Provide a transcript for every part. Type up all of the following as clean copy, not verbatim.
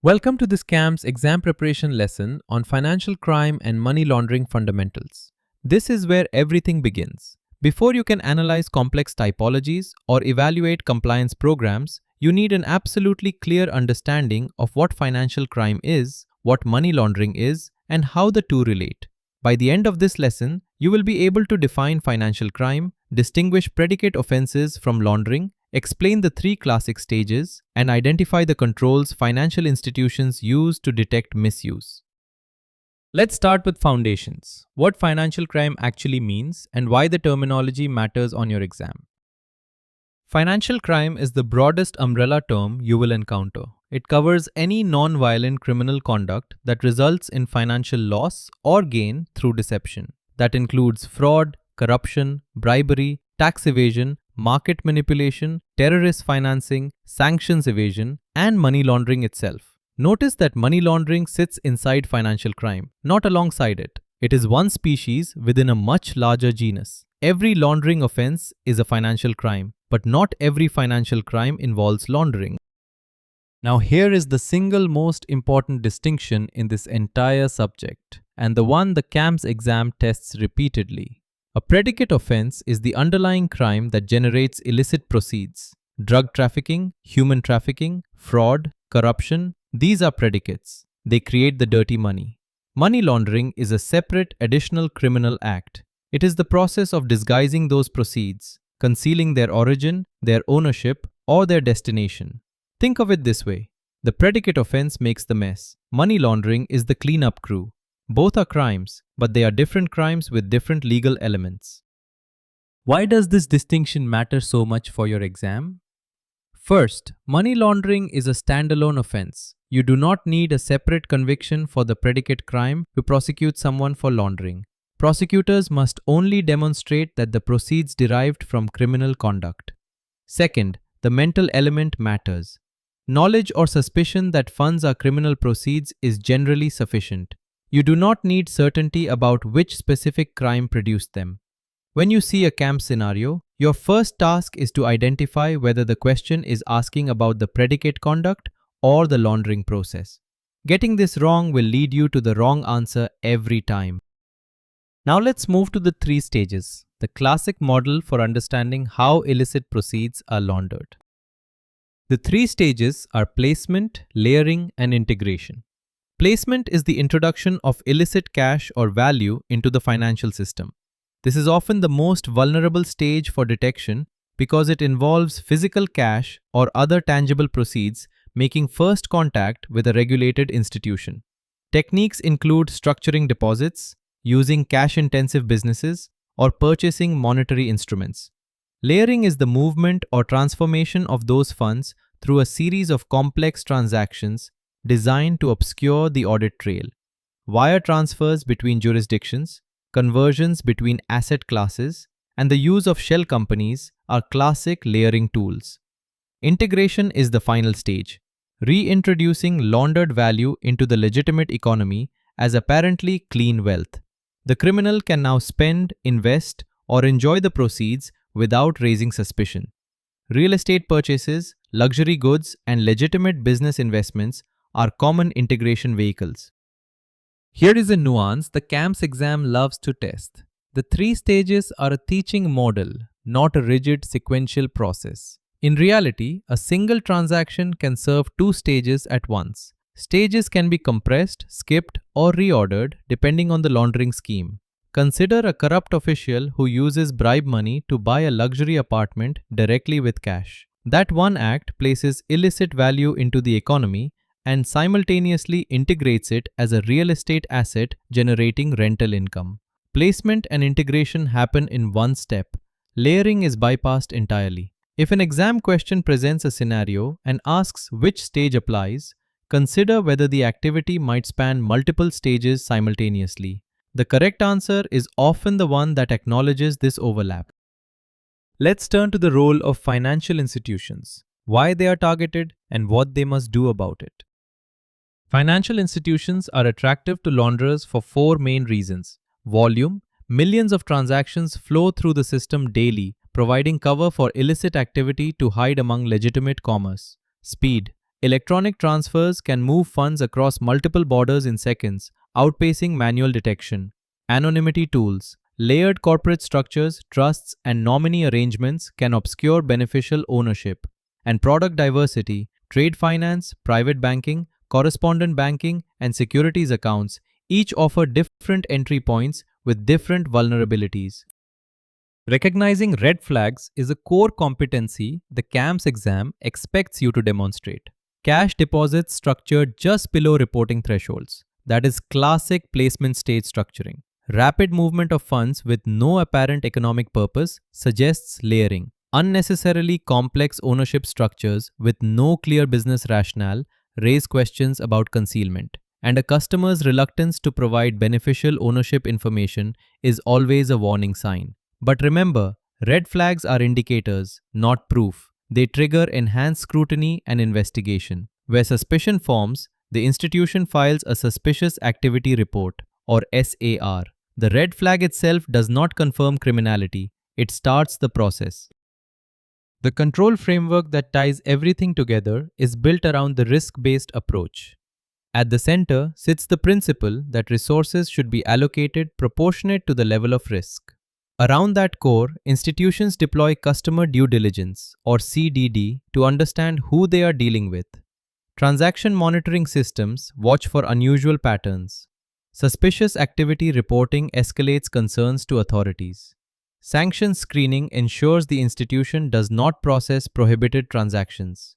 Welcome to this CAMS exam preparation lesson on financial crime and money laundering fundamentals. This is where everything begins. Before you can analyze complex typologies or evaluate compliance programs, you need an absolutely clear understanding of what financial crime is, what money laundering is, and how the two relate. By the end of this lesson, you will be able to define financial crime, distinguish predicate offenses from laundering, explain the three classic stages, and identify the controls financial institutions use to detect misuse. Let's start with foundations. What financial crime actually means and why the terminology matters on your exam. Financial crime is the broadest umbrella term you will encounter. It covers any non-violent criminal conduct that results in financial loss or gain through deception. That includes fraud, corruption, bribery, tax evasion, market manipulation, terrorist financing, sanctions evasion, and money laundering itself. Notice that money laundering sits inside financial crime, not alongside it. It is one species within a much larger genus. Every laundering offense is a financial crime, but not every financial crime involves laundering. Now here is the single most important distinction in this entire subject, and the one the CAMS exam tests repeatedly. A predicate offense is the underlying crime that generates illicit proceeds. Drug trafficking, human trafficking, fraud, corruption, these are predicates. They create the dirty money. Money laundering is a separate additional criminal act. It is the process of disguising those proceeds, concealing their origin, their ownership, or their destination. Think of it this way. The predicate offense makes the mess. Money laundering is the cleanup crew. Both are crimes, but they are different crimes with different legal elements. Why does this distinction matter so much for your exam? First, money laundering is a standalone offense. You do not need a separate conviction for the predicate crime to prosecute someone for laundering. Prosecutors must only demonstrate that the proceeds derived from criminal conduct. Second, the mental element matters. Knowledge or suspicion that funds are criminal proceeds is generally sufficient. You do not need certainty about which specific crime produced them. When you see a CAMS scenario, your first task is to identify whether the question is asking about the predicate conduct or the laundering process. Getting this wrong will lead you to the wrong answer every time. Now let's move to the three stages, the classic model for understanding how illicit proceeds are laundered. The three stages are placement, layering, and integration. Placement is the introduction of illicit cash or value into the financial system. This is often the most vulnerable stage for detection because it involves physical cash or other tangible proceeds making first contact with a regulated institution. Techniques include structuring deposits, using cash-intensive businesses, or purchasing monetary instruments. Layering is the movement or transformation of those funds through a series of complex transactions designed to obscure the audit trail. Wire transfers between jurisdictions, conversions between asset classes, and the use of shell companies are classic layering tools. Integration is the final stage, reintroducing laundered value into the legitimate economy as apparently clean wealth. The criminal can now spend, invest, or enjoy the proceeds without raising suspicion. Real estate purchases, luxury goods, and legitimate business investments are common integration vehicles. Here is a nuance the CAMS exam loves to test. The three stages are a teaching model, not a rigid sequential process. In reality, a single transaction can serve two stages at once. Stages can be compressed, skipped, or reordered depending on the laundering scheme. Consider a corrupt official who uses bribe money to buy a luxury apartment directly with cash. That one act places illicit value into the economy and simultaneously integrates it as a real estate asset generating rental income. Placement and integration happen in one step. Layering is bypassed entirely. If an exam question presents a scenario and asks which stage applies, consider whether the activity might span multiple stages simultaneously. The correct answer is often the one that acknowledges this overlap. Let's turn to the role of financial institutions, why they are targeted, and what they must do about it. Financial institutions are attractive to launderers for four main reasons. Volume. Millions of transactions flow through the system daily, providing cover for illicit activity to hide among legitimate commerce. Speed. Electronic transfers can move funds across multiple borders in seconds, outpacing manual detection. Anonymity tools, layered corporate structures, trusts, and nominee arrangements can obscure beneficial ownership. And product diversity, trade finance, private banking, correspondent banking, and securities accounts each offer different entry points with different vulnerabilities. Recognizing red flags is a core competency the CAMS exam expects you to demonstrate. Cash deposits structured just below reporting thresholds. That is classic placement stage structuring. Rapid movement of funds with no apparent economic purpose suggests layering. Unnecessarily complex ownership structures with no clear business rationale raise questions about concealment. And a customer's reluctance to provide beneficial ownership information is always a warning sign. But remember, red flags are indicators, not proof. They trigger enhanced scrutiny and investigation. Where suspicion forms, the institution files a suspicious activity report, or SAR. The red flag itself does not confirm criminality, it starts the process. The control framework that ties everything together is built around the risk-based approach. At the center sits the principle that resources should be allocated proportionate to the level of risk. Around that core, institutions deploy customer due diligence, or CDD, to understand who they are dealing with. Transaction monitoring systems watch for unusual patterns. Suspicious activity reporting escalates concerns to authorities. Sanctions screening ensures the institution does not process prohibited transactions.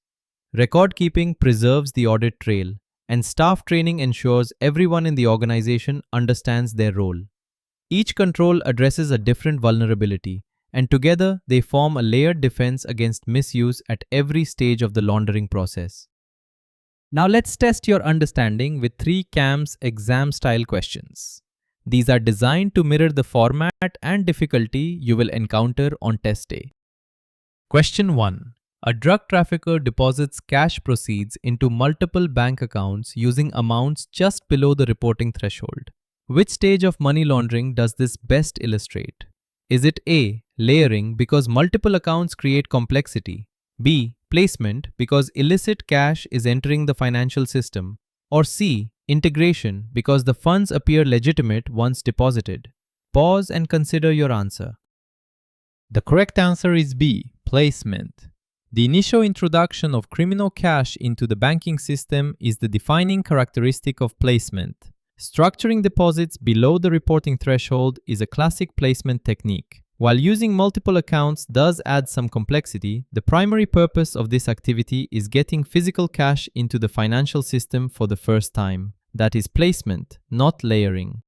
Record keeping preserves the audit trail, and staff training ensures everyone in the organization understands their role. Each control addresses a different vulnerability, and together they form a layered defense against misuse at every stage of the laundering process. Now let's test your understanding with 3 CAMS exam-style questions. These are designed to mirror the format and difficulty you will encounter on test day. Question 1. A drug trafficker deposits cash proceeds into multiple bank accounts using amounts just below the reporting threshold. Which stage of money laundering does this best illustrate? Is it A. Layering because multiple accounts create complexity? B. Placement because illicit cash is entering the financial system? Or C. Integration because the funds appear legitimate once deposited? Pause and consider your answer. The correct answer is B. Placement. The initial introduction of criminal cash into the banking system is the defining characteristic of placement. Structuring deposits below the reporting threshold is a classic placement technique. While using multiple accounts does add some complexity, the primary purpose of this activity is getting physical cash into the financial system for the first time. That is placement, not layering.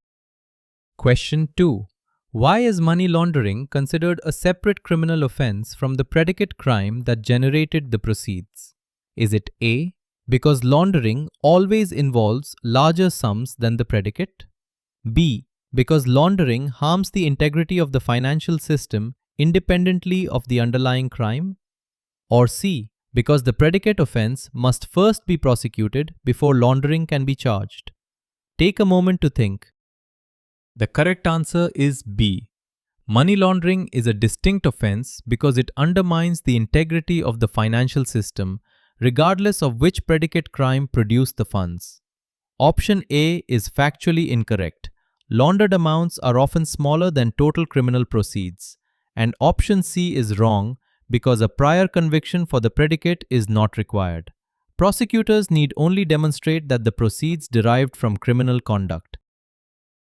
Question 2. Why is money laundering considered a separate criminal offense from the predicate crime that generated the proceeds? Is it A. Because laundering always involves larger sums than the predicate? B. Because laundering harms the integrity of the financial system independently of the underlying crime? Or C. Because the predicate offense must first be prosecuted before laundering can be charged? Take a moment to think. The correct answer is B. Money laundering is a distinct offense because it undermines the integrity of the financial system regardless of which predicate crime produced the funds. Option A is factually incorrect. Laundered amounts are often smaller than total criminal proceeds. And option C is wrong because a prior conviction for the predicate is not required. Prosecutors need only demonstrate that the proceeds derived from criminal conduct.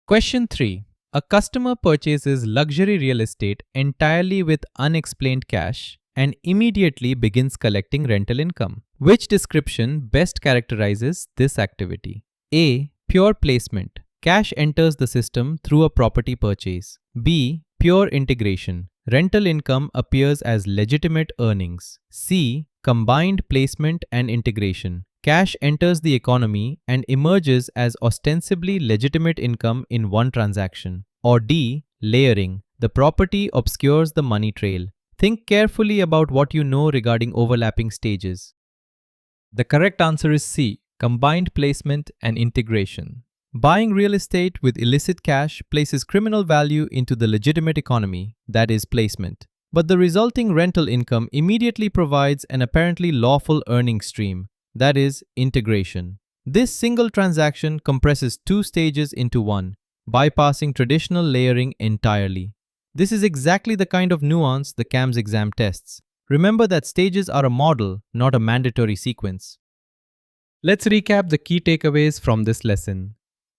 Question 3. A customer purchases luxury real estate entirely with unexplained cash and immediately begins collecting rental income. Which description best characterizes this activity? A. Pure placement. Cash enters the system through a property purchase. B. Pure integration. Rental income appears as legitimate earnings. C. Combined placement and integration. Cash enters the economy and emerges as ostensibly legitimate income in one transaction. Or D. Layering. The property obscures the money trail. Think carefully about what you know regarding overlapping stages. The correct answer is C. Combined placement and integration. Buying real estate with illicit cash places criminal value into the legitimate economy, that is placement. But the resulting rental income immediately provides an apparently lawful earning stream, that is, integration. This single transaction compresses two stages into one, bypassing traditional layering entirely. This is exactly the kind of nuance the CAMS exam tests. Remember that stages are a model, not a mandatory sequence. Let's recap the key takeaways from this lesson.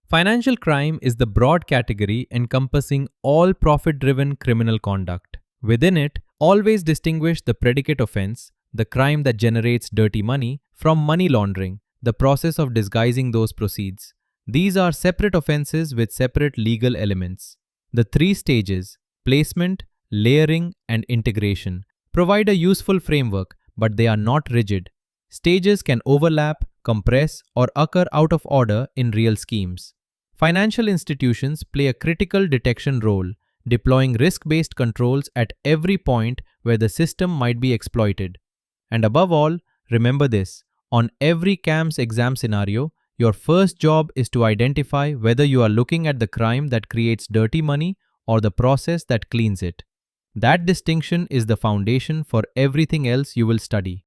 Financial crime is the broad category encompassing all profit-driven criminal conduct. Within it, always distinguish the predicate offense, the crime that generates dirty money, from money laundering, the process of disguising those proceeds. These are separate offenses with separate legal elements. The three stages, placement, layering, and integration, provide a useful framework, but they are not rigid. Stages can overlap, compress, or occur out of order in real schemes. Financial institutions play a critical detection role, deploying risk-based controls at every point where the system might be exploited. And above all, remember this: on every CAMS exam scenario, your first job is to identify whether you are looking at the crime that creates dirty money or the process that cleans it. That distinction is the foundation for everything else you will study.